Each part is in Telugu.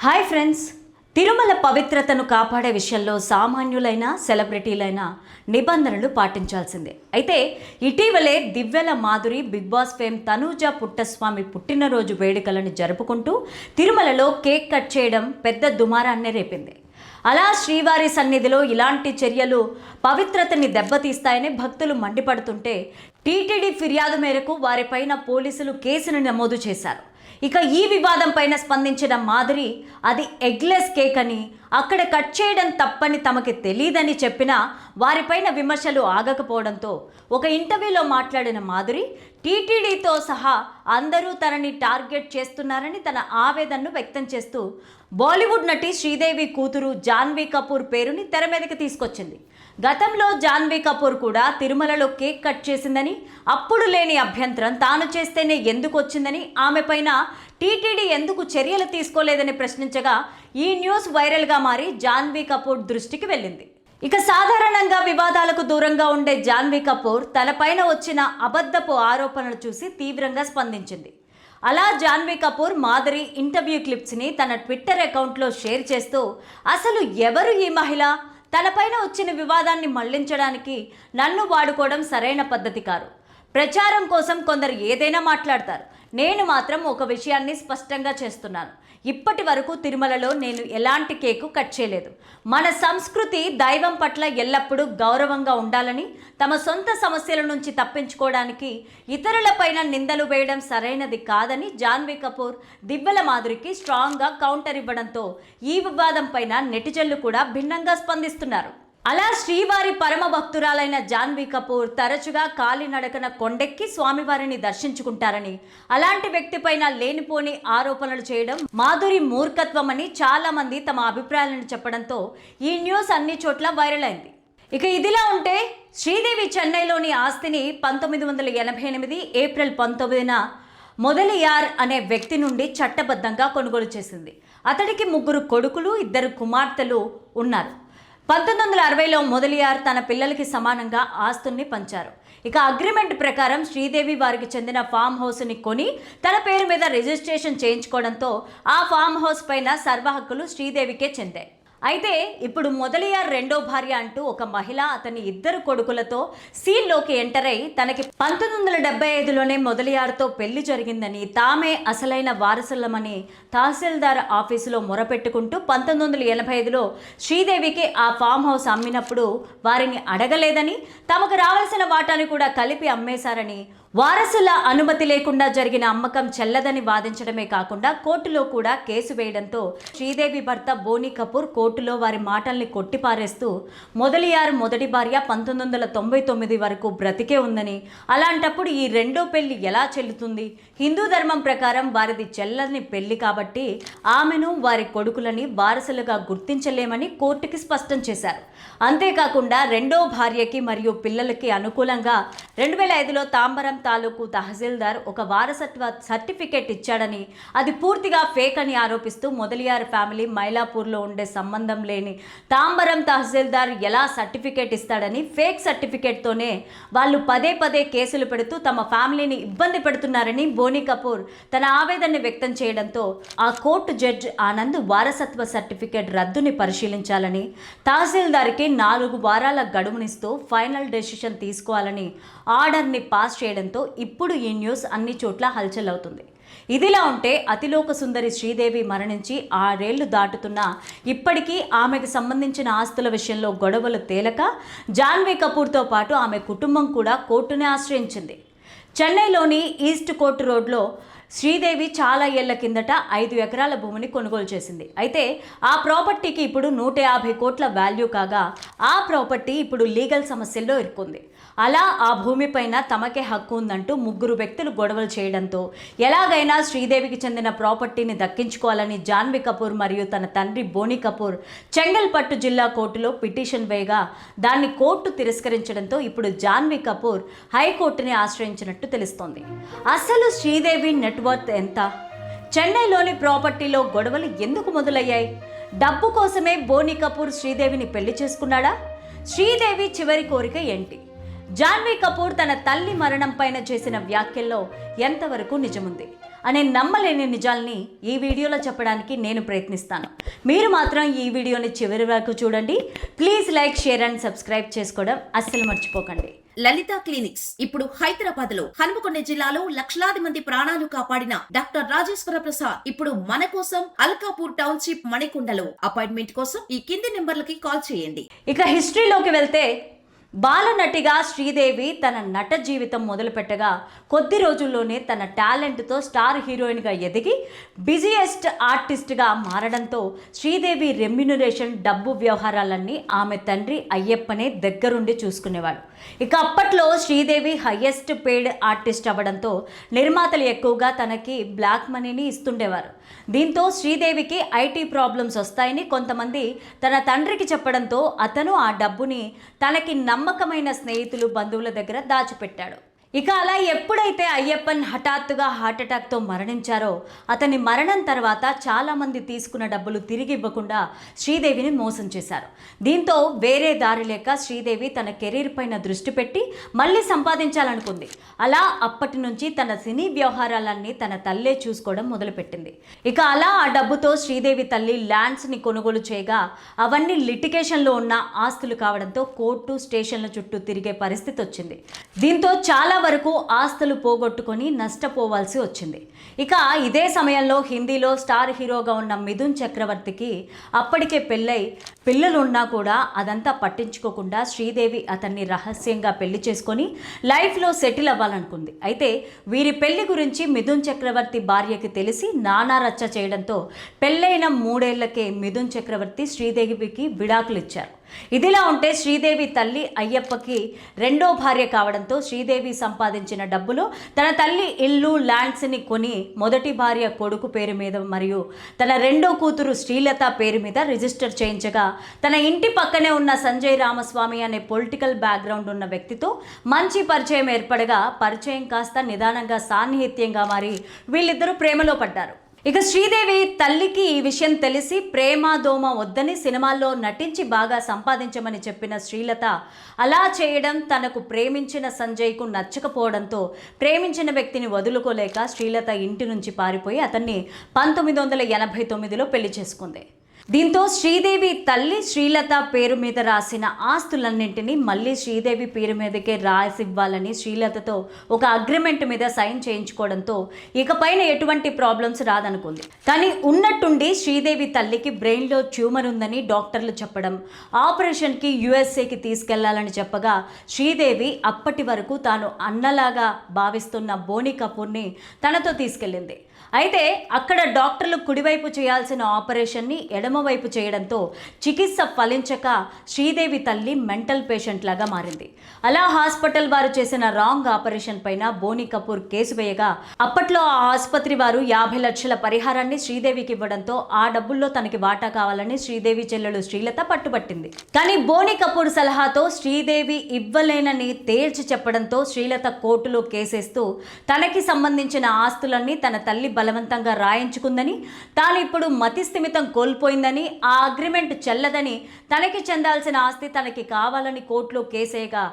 హాయ్ ఫ్రెండ్స్, తిరుమల పవిత్రతను కాపాడే విషయంలో సామాన్యులైన సెలబ్రిటీలైన నిబంధనలు పాటించాల్సిందే. అయితే ఇటీవలే దివ్యల మాధురి బిగ్ బాస్ ఫేమ్ తనూజ పుట్టస్వామి పుట్టినరోజు వేడుకలను జరుపుకుంటూ తిరుమలలో కేక్ కట్ చేయడం పెద్ద దుమారాన్నే రేపింది. అలా శ్రీవారి సన్నిధిలో ఇలాంటి చర్యలు పవిత్రతని దెబ్బతీస్తాయని భక్తులు మండిపడుతుంటే టీటీడీ ఫిర్యాదు మేరకు వారిపైన పోలీసులు కేసును నమోదు చేశారు. ఇక ఈ వివాదం పైన స్పందించిన మాధురి అది ఎగ్లెస్ కేక్ అని, అక్కడ కట్ చేయడం తప్పని తమకి తెలియదని చెప్పినా వారిపైన విమర్శలు ఆగకపోవడంతో ఒక ఇంటర్వ్యూలో మాట్లాడిన మాధురి టీటీడీతో సహా అందరూ తనని టార్గెట్ చేస్తున్నారని తన ఆవేదనను వ్యక్తం చేస్తూ బాలీవుడ్ నటి శ్రీదేవి కూతురు జాన్వీ కపూర్ పేరుని తెర మీదకి తీసుకొచ్చింది. గతంలో జాన్వీ కపూర్ కూడా తిరుమలలో కేక్ కట్ చేసిందని, అప్పుడు లేని అభ్యంతరం తాను చేస్తేనే ఎందుకు వచ్చిందని, ఆమె పైన టీటీడీ ఎందుకు చర్యలు తీసుకోలేదని ప్రశ్నించగా ఈ న్యూస్ వైరల్గా మారి జాన్వీ కపూర్ దృష్టికి వెళ్ళింది. ఇక సాధారణంగా వివాదాలకు దూరంగా ఉండే జాన్వీ కపూర్ తనపైన వచ్చిన అబద్ధపు ఆరోపణలు చూసి తీవ్రంగా స్పందించింది. అలా జాన్వీ కపూర్ మాధురి ఇంటర్వ్యూ క్లిప్స్ని తన ట్విట్టర్ అకౌంట్లో షేర్ చేస్తూ అసలు ఎవరు ఈ మహిళ, తనపైన వచ్చిన వివాదాన్ని మళ్లించడానికి నన్ను వాడుకోవడం సరైన పద్ధతి కాదు. ప్రచారం కోసం కొందరు ఏదైనా మాట్లాడతారు. నేను మాత్రం ఒక విషయాన్ని స్పష్టంగా చేస్తున్నాను. ఇప్పటి వరకు తిరుమలలో నేను ఎలాంటి కేకు కట్ చేయలేదు. మన సంస్కృతి దైవం పట్ల ఎల్లప్పుడూ గౌరవంగా ఉండాలని, తమ సొంత సమస్యల నుంచి తప్పించుకోవడానికి ఇతరులపైన నిందలు వేయడం సరైనది కాదని జాన్వీ కపూర్ దివ్యల మాధురికి స్ట్రాంగ్గా కౌంటర్ ఇవ్వడంతో ఈ వివాదం పైన నెటిజన్లు కూడా భిన్నంగా స్పందిస్తున్నారు. అలా శ్రీవారి పరమ భక్తురాలైన జాన్వీ కపూర్ తరచుగా కాలినడకన కొండెక్కి స్వామివారిని దర్శించుకుంటారని, అలాంటి వ్యక్తిపైన లేనిపోని ఆరోపణలు చేయడం మాధురి మూర్ఖత్వమని చాలా మంది తమ అభిప్రాయాలను చెప్పడంతో ఈ న్యూస్ అన్ని చోట్ల వైరల్ అయింది. ఇక ఇదిలా ఉంటే శ్రీదేవి చెన్నైలోని ఆస్తిని 1988 ఏప్రిల్ 19న మొదలియార్ అనే వ్యక్తి నుండి చట్టబద్ధంగా కొనుగోలు చేసింది. అతడికి 3 కొడుకులు, 2 కుమార్తెలు ఉన్నారు. 1960లో మొదలియార్ తన పిల్లలకి సమానంగా ఆస్తుల్ని పంచారు. ఇక అగ్రిమెంట్ ప్రకారం శ్రీదేవి వారికి చెందిన ఫామ్ హౌస్ని కొని తన పేరు మీద రిజిస్ట్రేషన్ చేయించుకోవడంతో ఆ ఫామ్ హౌస్ పైన సర్వ హక్కులు శ్రీదేవికే చెందాయి. అయితే ఇప్పుడు మొదలియార్ రెండో భార్య అంటూ ఒక మహిళ అతని 2 కొడుకులతో సీన్లోకి ఎంటర్ అయి తనకి 1975లోనే మొదలియార్తో పెళ్లి జరిగిందని, తామే అసలైన వారసులమని తహసీల్దార్ ఆఫీసులో మొరపెట్టుకుంటూ 1985లో శ్రీదేవికి ఆ ఫామ్ హౌస్ అమ్మినప్పుడు వారిని అడగలేదని, తమకు రావాల్సిన వాటాను కూడా కలిపి అమ్మేశారని, వారసుల అనుమతి లేకుండా జరిగిన అమ్మకం చెల్లదని వాదించడమే కాకుండా కోర్టులో కూడా కేసు వేయడంతో శ్రీదేవి భర్త బోనీ కపూర్ కోర్టులో వారి మాటల్ని కొట్టిపారేస్తూ మొదలియార్ మొదటి భార్య 1999 వరకు బ్రతికే ఉందని, అలాంటప్పుడు ఈ రెండో పెళ్లి ఎలా చెల్లుతుంది, హిందూ ధర్మం ప్రకారం వారిది చెల్లని పెళ్లి కాబట్టి ఆమెను వారి కొడుకులని వారసులుగా గుర్తించలేమని కోర్టుకి స్పష్టం చేశారు. అంతేకాకుండా రెండో భార్యకి మరియు పిల్లలకి అనుకూలంగా 2005లో తాంబరం తాలూకు తహసీల్దార్ ఒక వారసత్వ సర్టిఫికేట్ ఇచ్చాడని, అది పూర్తిగా ఫేక్ అని ఆరోపిస్తూ మొదలియార్ ఫ్యామిలీ మైలాపూర్లో ఉండే సంబంధం లేని తాంబరం తహసీల్దార్ ఎలా సర్టిఫికేట్ ఇస్తాడని ఫేక్ సర్టిఫికేట్తోనే వాళ్ళు పదే కేసులు పెడుతూ తమ ఫ్యామిలీని ఇబ్బంది పెడుతున్నారని బోనీ కపూర్ తన ఆవేదనని వ్యక్తం చేయడంతో ఆ కోర్టు జడ్జి ఆనంద్ వారసత్వ సర్టిఫికేట్ రద్దుని పరిశీలించాలని, తహసీల్దార్కి 4 వారాల గడువునిస్తూ ఫైనల్ డెసిషన్ తీసుకోవాలని ఆర్డర్ని పాస్ చేయడంతో ఇప్పుడు ఈ న్యూస్ అన్ని చోట్ల హల్చల్ అవుతుంది. ఇదిలా ఉంటే అతిలోక సుందరి శ్రీదేవి మరణించి 6 ఏళ్లు దాటుతున్నా ఇప్పటికీ ఆమెకు సంబంధించిన ఆస్తుల విషయంలో గొడవలు తేలక జాన్వీ కపూర్తో పాటు ఆమె కుటుంబం కూడా కోర్టుని ఆశ్రయించింది. చెన్నైలోని ఈస్ట్ కోర్ట్ రోడ్లో శ్రీదేవి చాలా ఏళ్ల కిందట 5 ఎకరాల భూమిని కొనుగోలు చేసింది. అయితే ఆ ప్రాపర్టీకి ఇప్పుడు 150 కోట్ల వాల్యూ కాగా ఆ ప్రాపర్టీ ఇప్పుడు లీగల్ సమస్యల్లో ఇరుక్కుంది. అలా ఆ భూమిపైన తమకే హక్కు ఉందంటూ 3 వ్యక్తులు గొడవలు చేయడంతో ఎలాగైనా శ్రీదేవికి చెందిన ప్రాపర్టీని దక్కించుకోవాలని జాన్వీ కపూర్ మరియు తన తండ్రి బోనీ కపూర్ చెంగల్పట్టు జిల్లా కోర్టులో పిటిషన్ వేయగా దాన్ని కోర్టు తిరస్కరించడంతో ఇప్పుడు జాన్వీ కపూర్ హైకోర్టుని ఆశ్రయించినట్టు తెలుస్తోంది. అసలు శ్రీదేవి నెట్వర్త్ ఎంత? చెన్నైలోని ప్రాపర్టీలో గొడవలు ఎందుకు మొదలయ్యాయి? డబ్బు కోసమే బోనీ కపూర్ శ్రీదేవిని పెళ్లి చేసుకున్నాడా? శ్రీదేవి చివరి కోరిక ఏంటి? జాన్వీ కపూర్ తన తల్లి మరణం పైన చేసిన వ్యాఖ్యల్లో ఎంతవరకు నిజముంది? అనే నమ్మలేని నిజాల్ని ఈ వీడియోలో చెప్పడానికి నేను ప్రయత్నిస్తాను. మీరు మాత్రం ఈ వీడియోని చివరి వరకు చూడండి. Please like, share and subscribe చేసుకోవడం అస్సలు మర్చిపోకండి. లలిత క్లినిక్స్ ఇప్పుడు హైదరాబాద్ లో హనుమకొండ జిల్లాలో లక్షలాది మంది ప్రాణాలు కాపాడిన డాక్టర్ రాజేశ్వర ప్రసాద్ ఇప్పుడు మన కోసం అల్కాపూర్ టౌన్షిప్ మణికొండలో. అపాయింట్మెంట్ కోసం ఈ కింది నెంబర్లకి కాల్ చేయండి. ఇక హిస్టరీలోకి వెళ్తే బాలనటిగా శ్రీదేవి తన నట జీవితం మొదలుపెట్టగా కొద్ది రోజుల్లోనే తన టాలెంట్తో స్టార్ హీరోయిన్గా ఎదిగి బిజియెస్ట్ ఆర్టిస్ట్గా మారడంతో శ్రీదేవి రెమ్యునరేషన్ డబ్బు వ్యవహారాలన్నీ ఆమె తండ్రి అయ్యప్పనే దగ్గరుండి చూసుకునేవాడు. ఇక అప్పట్లో శ్రీదేవి హయ్యెస్ట్ పెయిడ్ ఆర్టిస్ట్ అవ్వడంతో నిర్మాతలు ఎక్కువగా తనకి బ్లాక్ మనీని ఇస్తుండేవారు. దీంతో శ్రీదేవికి ఐటీ ప్రాబ్లమ్స్ వస్తాయని కొంతమంది తన తండ్రికి చెప్పడంతో అతను ఆ డబ్బుని తనకి నమ్మకమైన స్నేహితులు, బంధువుల దగ్గర దాచిపెట్టాడు. ఇక అలా ఎప్పుడైతే అయ్యప్పన్ హఠాత్తుగా హార్ట్అటాక్తో మరణించారో అతని మరణం తర్వాత చాలామంది తీసుకున్న డబ్బులు తిరిగి ఇవ్వకుండా శ్రీదేవిని మోసం చేశారు. దీంతో వేరే దారి లేక శ్రీదేవి తన కెరీర్ పైన దృష్టి పెట్టి మళ్ళీ సంపాదించాలనుకుంది. అలా అప్పటి నుంచి తన సినీ వ్యవహారాలన్నీ తన తల్లే చూసుకోవడం మొదలుపెట్టింది. ఇక అలా ఆ డబ్బుతో శ్రీదేవి తల్లి ల్యాండ్స్ని కొనుగోలు చేయగా అవన్నీ లిటిగేషన్లో ఉన్న ఆస్తులు కావడంతో కోర్టు, స్టేషన్ల చుట్టూ తిరిగే పరిస్థితి వచ్చింది. దీంతో చాలా వరకు ఆస్తులు పోగొట్టుకొని నష్టపోవాల్సి వచ్చింది. ఇక ఇదే సమయంలో హిందీలో స్టార్ హీరోగా ఉన్న మిథున్ చక్రవర్తికి అప్పటికే పెళ్ళై పిల్లలు ఉన్నా కూడా అదంతా పట్టించుకోకుండా శ్రీదేవి అతన్ని రహస్యంగా పెళ్లి చేసుకొని లైఫ్లో సెటిల్ అవ్వాలనుకుంది. అయితే వీరి పెళ్లి గురించి మిథున్ చక్రవర్తి భార్యకి తెలిసి నానా రచ్చ చేయడంతో పెళ్ళైన 3 ఏళ్లకే మిథున్ చక్రవర్తి శ్రీదేవికి విడాకులు ఇచ్చారు. ఇదిలా ఉంటే శ్రీదేవి తల్లి అయ్యప్పకి రెండో భార్య కావడంతో శ్రీదేవి సంపాదించిన డబ్బులో తన తల్లి ఇల్లు, ల్యాండ్స్ని కొని మొదటి భార్య కొడుకు పేరు మీద మరియు తన రెండో కూతురు శ్రీలత పేరు మీద రిజిస్టర్ చేయించగా తన ఇంటి పక్కనే ఉన్న సంజయ్ రామస్వామి అనే పొలిటికల్ బ్యాక్గ్రౌండ్ ఉన్న వ్యక్తితో మంచి పరిచయం ఏర్పడగా పరిచయం కాస్త నిదానంగా సాన్నిహిత్యంగా మారి వీళ్ళిద్దరూ ప్రేమలో పడ్డారు. ఇక శ్రీదేవి తల్లికి ఈ విషయం తెలిసి ప్రేమ దోమ వద్దని సినిమాల్లో నటించి బాగా సంపాదించమని చెప్పిన శ్రీలత అలా చేయడం తనకు ప్రేమించిన సంజయ్కు నచ్చకపోవడంతో ప్రేమించిన వ్యక్తిని వదులుకోలేక శ్రీలత ఇంటి నుంచి పారిపోయి అతన్ని 1989లో పెళ్లి చేసుకుంది. దీంతో శ్రీదేవి తల్లి శ్రీలత పేరు మీద రాసిన ఆస్తులన్నింటినీ మళ్ళీ శ్రీదేవి పేరు మీదకే రాసివ్వాలని శ్రీలతతో ఒక అగ్రిమెంట్ మీద సైన్ చేయించుకోవడంతో ఇకపైన ఎటువంటి ప్రాబ్లమ్స్ రాదనుకుంది. కానీ ఉన్నట్టుండి శ్రీదేవి తల్లికి బ్రెయిన్లో ట్యూమర్ ఉందని డాక్టర్లు చెప్పడం, ఆపరేషన్కి యుఎస్ఏకి తీసుకెళ్లాలని చెప్పగా శ్రీదేవి అప్పటి వరకు తాను అన్నలాగా భావిస్తున్న బోనీ కపూర్ని తనతో తీసుకెళ్ళింది. అయితే అక్కడ డాక్టర్లు కుడివైపు చేయాల్సిన ఆపరేషన్ని ఎడమవైపు చేయడంతో చికిత్స ఫలించక శ్రీదేవి తల్లి మెంటల్ పేషెంట్ లాగా మారింది. అలా హాస్పిటల్ వారు చేసిన రాంగ్ ఆపరేషన్ పైన బోనీ కపూర్ కేసు వేయగా అప్పట్లో ఆ ఆసుపత్రి వారు 50 లక్షల పరిహారాన్ని శ్రీదేవికి ఇవ్వడంతో ఆ డబ్బుల్లో తనకి వాటా కావాలని శ్రీదేవి చెల్లెలు శ్రీలత పట్టుబట్టింది. కానీ బోనీ కపూర్ సలహాతో శ్రీదేవి ఇవ్వలేనని తేల్చి చెప్పడంతో శ్రీలత కోర్టులో కేసేస్తూ తనకి సంబంధించిన ఆస్తులన్నీ తన తల్లి బలవంతంగా రాయించుకుందని, తాను ఇప్పుడు మతి స్థిమితం కోల్పోయిందని, ఆ అగ్రిమెంట్ చెల్లదని, తనకి చెందాల్సిన ఆస్తి తనకి కావాలని కోర్టులో కేసేయగా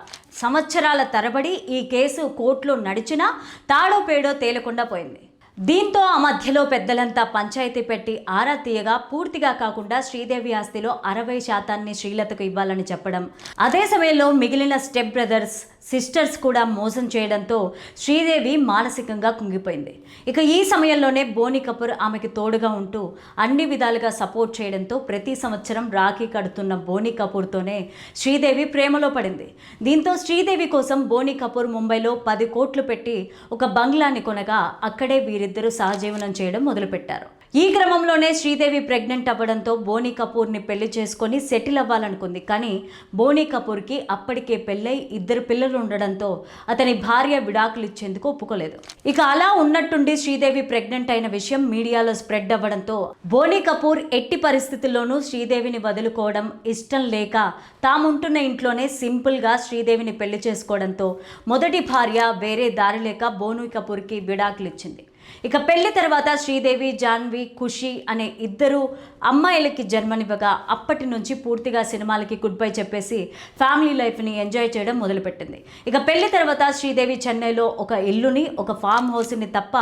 సంవత్సరాల తరబడి ఈ కేసు కోర్టులో నడిచినా తాడో పేడో తేలకుండా పోయింది. దీంతో ఆ మధ్యలో పెద్దలంతా పంచాయతీ పెట్టి ఆరా తీయగా పూర్తిగా కాకుండా శ్రీదేవి ఆస్తిలో 60% శ్రీలతకు ఇవ్వాలని చెప్పడం, అదే సమయంలో మిగిలిన స్టెప్ బ్రదర్స్, సిస్టర్స్ కూడా మోసం చేయడంతో శ్రీదేవి మానసికంగా కుంగిపోయింది. ఇక ఈ సమయంలోనే బోనీ కపూర్ ఆమెకి తోడుగా ఉంటూ అన్ని విధాలుగా సపోర్ట్ చేయడంతో ప్రతి సంవత్సరం రాఖీ కడుతున్న బోనీ కపూర్తోనే శ్రీదేవి ప్రేమలో పడింది. దీంతో శ్రీదేవి కోసం బోనీ కపూర్ ముంబైలో 10 కోట్లు పెట్టి ఒక బంగ్లాని కొనగా అక్కడే వీరిద్దరూ సహజీవనం చేయడం మొదలుపెట్టారు. ఈ క్రమంలోనే శ్రీదేవి ప్రెగ్నెంట్ అవ్వడంతో బోనీ కపూర్ని పెళ్లి చేసుకొని సెటిల్ అవ్వాలనుకుంది. కానీ బోనీ కపూర్కి అప్పటికే పెళ్ళై 2 పిల్లలు ఉండడంతో అతని భార్య విడాకులు ఇచ్చేందుకు ఒప్పుకోలేదు. ఇక అలా ఉన్నట్టుండి శ్రీదేవి ప్రెగ్నెంట్ అయిన విషయం మీడియాలో స్ప్రెడ్ అవ్వడంతో బోనీ కపూర్ ఎట్టి పరిస్థితుల్లోనూ శ్రీదేవిని వదులుకోవడం ఇష్టం లేక తాముంటున్న ఇంట్లోనే సింపుల్గా శ్రీదేవిని పెళ్లి చేసుకోవడంతో మొదటి భార్య వేరే దారి లేక బోనీ కపూర్కి విడాకులు ఇచ్చింది. ఇక పెళ్లి తర్వాత శ్రీదేవి, జాన్వి, ఖుషి అనే ఇద్దరు అమ్మాయిలకి జన్మనివ్వగా అప్పటి నుంచి పూర్తిగా సినిమాలకి గుడ్ బై చెప్పేసి ఫ్యామిలీ లైఫ్ని ఎంజాయ్ చేయడం మొదలుపెట్టింది. ఇక పెళ్లి తర్వాత శ్రీదేవి చెన్నైలో ఒక ఇల్లుని, ఒక ఫామ్ హౌస్ని తప్ప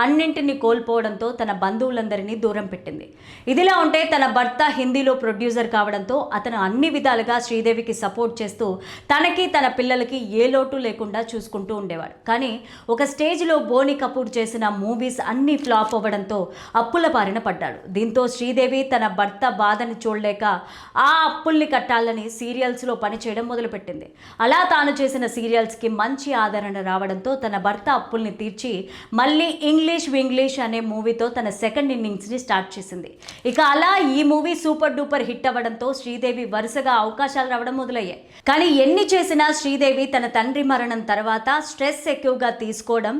అన్నింటినీ కోల్పోవడంతో తన బంధువులందరినీ దూరం పెట్టింది. ఇదిలా ఉంటే తన భర్త హిందీలో ప్రొడ్యూసర్ కావడంతో అతను అన్ని విధాలుగా శ్రీదేవికి సపోర్ట్ చేస్తూ తనకి, తన పిల్లలకి ఏ లోటు లేకుండా చూసుకుంటూ ఉండేవాడు. కానీ ఒక స్టేజ్లో బోని కపూర్ చేసిన మూవీస్ అన్నీ ఫ్లాప్ అవ్వడంతో అప్పుల బారిన పడ్డాడు. దీంతో శ్రీదేవి తన భర్త బాధని చూడలేక ఆ అప్పుల్ని కట్టాలని సీరియల్స్లో పనిచేయడం మొదలుపెట్టింది. అలా తాను చేసిన సీరియల్స్కి మంచి ఆదరణ రావడంతో తన భర్త అప్పుల్ని తీర్చి మళ్ళీ ఇంగ్లీష్ అనే మూవీతో తన సెకండ్ ఇన్నింగ్స్ని స్టార్ట్ చేసింది. ఇక అలా ఈ మూవీ సూపర్ డూపర్ హిట్ అవ్వడంతో శ్రీదేవి వరుసగా అవకాశాలు రావడం మొదలయ్యాయి. కానీ ఎన్ని చేసినా శ్రీదేవి తన తండ్రి మరణం తర్వాత స్ట్రెస్ ఎక్కువగా తీసుకోవడం,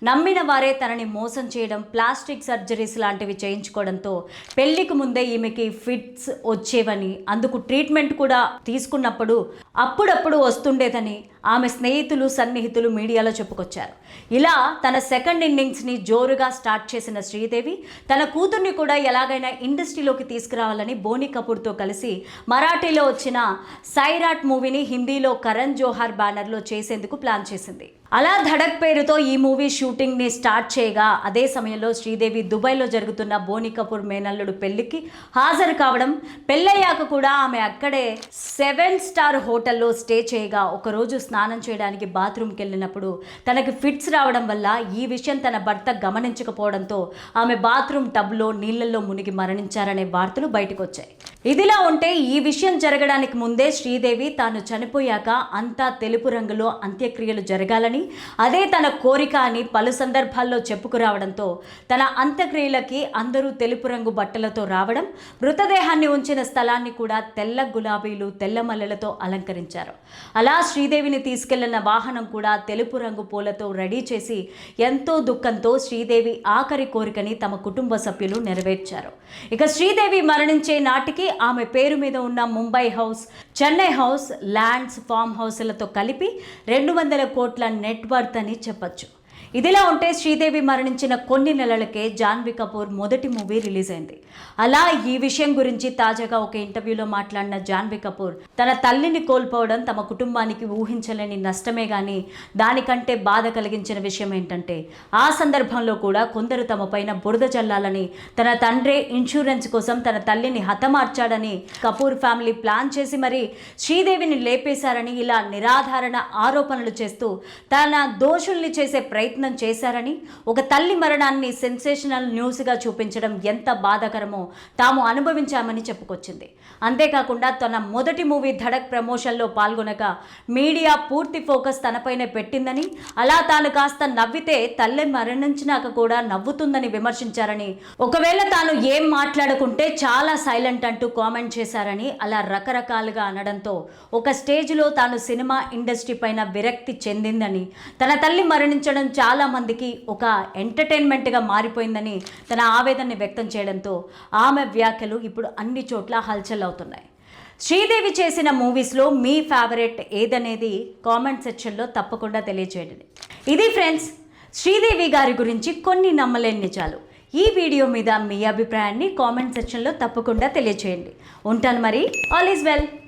నమ్మిన వారే తనని మోసం చేయడం, ప్లాస్టిక్ సర్జరీస్ లాంటివి చేయించుకోవడంతో పెళ్లికి ముందే ఈమెకి ఫిట్స్ వచ్చేవని, అందుకు ట్రీట్మెంట్ కూడా తీసుకున్నప్పుడు అప్పుడప్పుడు వస్తుండేదని ఆమె స్నేహితులు, సన్నిహితులు మీడియాలో చెప్పుకొచ్చారు. ఇలా తన సెకండ్ ఇన్నింగ్స్ని జోరుగా స్టార్ట్ చేసిన శ్రీదేవి తన కూతుర్ని కూడా ఎలాగైనా ఇండస్ట్రీలోకి తీసుకురావాలని బోని కపూర్తో కలిసి మరాఠీలో వచ్చిన సైరాట్ మూవీని హిందీలో కరణ్ జోహార్ బ్యానర్లో చేసేందుకు ప్లాన్ చేసింది. అలా ధడక్ పేరుతో ఈ మూవీ షూటింగ్ని స్టార్ట్ చేయగా అదే సమయంలో శ్రీదేవి దుబాయ్లో జరుగుతున్న బోని కపూర్ మేనల్లుడు పెళ్లికి హాజరు కావడం, పెళ్ళయ్యాక కూడా ఆమె అక్కడే 7 స్టార్ హోటల్లో స్టే చేయగా ఒకరోజు స్నానం చేయడానికి బాత్రూమ్కి వెళ్ళినప్పుడు తనకి ఫిట్స్ రావడం వల్ల ఈ విషయం తన భర్త గమనించకపోవడంతో ఆమె బాత్రూమ్ టబ్లో నీళ్లలో మునిగి మరణించారనే వార్తలు బయటకు వచ్చాయి. ఇదిలా ఉంటే ఈ విషయం జరగడానికి ముందే శ్రీదేవి తాను చనిపోయాక అంతా తెలుపు రంగులో అంత్యక్రియలు జరగాలని, అదే తన కోరిక అని పలు సందర్భాల్లో చెప్పుకురావడంతో తన అంత్యక్రియలకి అందరూ తెలుపు రంగు బట్టలతో రావడం, మృతదేహాన్ని ఉంచిన స్థలాన్ని కూడా తెల్ల గులాబీలు, తెల్ల మల్లెలతో అలంకరించారు. అలా శ్రీదేవిని తీసుకెళ్లిన వాహనం కూడా తెలుపు రంగు పూలతో రెడీ చేసి ఎంతో దుఃఖంతో శ్రీదేవి ఆఖరి కోరికని తమ కుటుంబ సభ్యులు నెరవేర్చారు. ఇక శ్రీదేవి మరణించే నాటికి ఆమె పేరు మీద ఉన్న Mumbai house, Chennai house, lands, farm హౌస్లతో కలిపి 200 కోట్ల నెట్ వర్త్ అని చెప్పొచ్చు. ఇదిలా ఉంటే శ్రీదేవి మరణించిన కొన్ని నెలలకే జాన్వీ కపూర్ మొదటి మూవీ రిలీజ్ అయింది. అలా ఈ విషయం గురించి తాజాగా ఒక ఇంటర్వ్యూలో మాట్లాడిన జాన్వీ కపూర్ తన తల్లిని కోల్పోవడం తమ కుటుంబానికి ఊహించలేని నష్టమే కానీ దానికంటే బాధ కలిగించిన విషయం ఏంటంటే ఆ సందర్భంలో కూడా కొందరు తమ పైన బురద జల్లాలని, తన తండ్రే ఇన్సూరెన్స్ కోసం తన తల్లిని హతమార్చాడని కపూర్ ఫ్యామిలీ ప్లాన్ చేసి మరీ శ్రీదేవిని లేపేశారని, ఇలా నిరాధారణ ఆరోపణలు చేస్తూ తన దోషుల్ని చేసే ప్రయత్నం చేశారని, ఒక తల్లి మరణాన్ని సెన్సేషనల్ న్యూస్గా చూపించడం ఎంత బాధాకరమో తాము అనుభవించామని చెప్పుకొచ్చింది. అంతేకాకుండా తన మొదటి మూవీ ధడక్ ప్రమోషన్లో పాల్గొనక మీడియా పూర్తి ఫోకస్ తనపైనే పెట్టిందని, అలా తాను కాస్త నవ్వితే తల్లి మరణించినాక కూడా నవ్వుతుందని విమర్శించారని, ఒకవేళ తాను ఏం మాట్లాడుకుంటే చాలా సైలెంట్ అంటూ కామెంట్ చేశారని, అలా రకరకాలుగా అనడంతో ఒక స్టేజ్లో తాను సినిమా ఇండస్ట్రీ పైన విరక్తి చెందిందని, తన తల్లి మరణించడం చాలా మందికి ఒక ఎంటర్టైన్మెంట్గా మారిపోయిందని తన ఆవేదనని వ్యక్తం చేయడంతో ఆమె వ్యాఖ్యలు ఇప్పుడు అన్ని చోట్ల హల్చల్ అవుతున్నాయి. శ్రీదేవి చేసిన మూవీస్లో మీ ఫేవరెట్ ఏదనేది కామెంట్ సెక్షన్లో తప్పకుండా తెలియజేయండి. ఇది ఫ్రెండ్స్, శ్రీదేవి గారి గురించి కొన్ని నమ్మలేని నిజాలు. ఈ వీడియో మీద మీ అభిప్రాయాన్ని కామెంట్ సెక్షన్లో తప్పకుండా తెలియజేయండి. ఉంటాను మరి. All is well.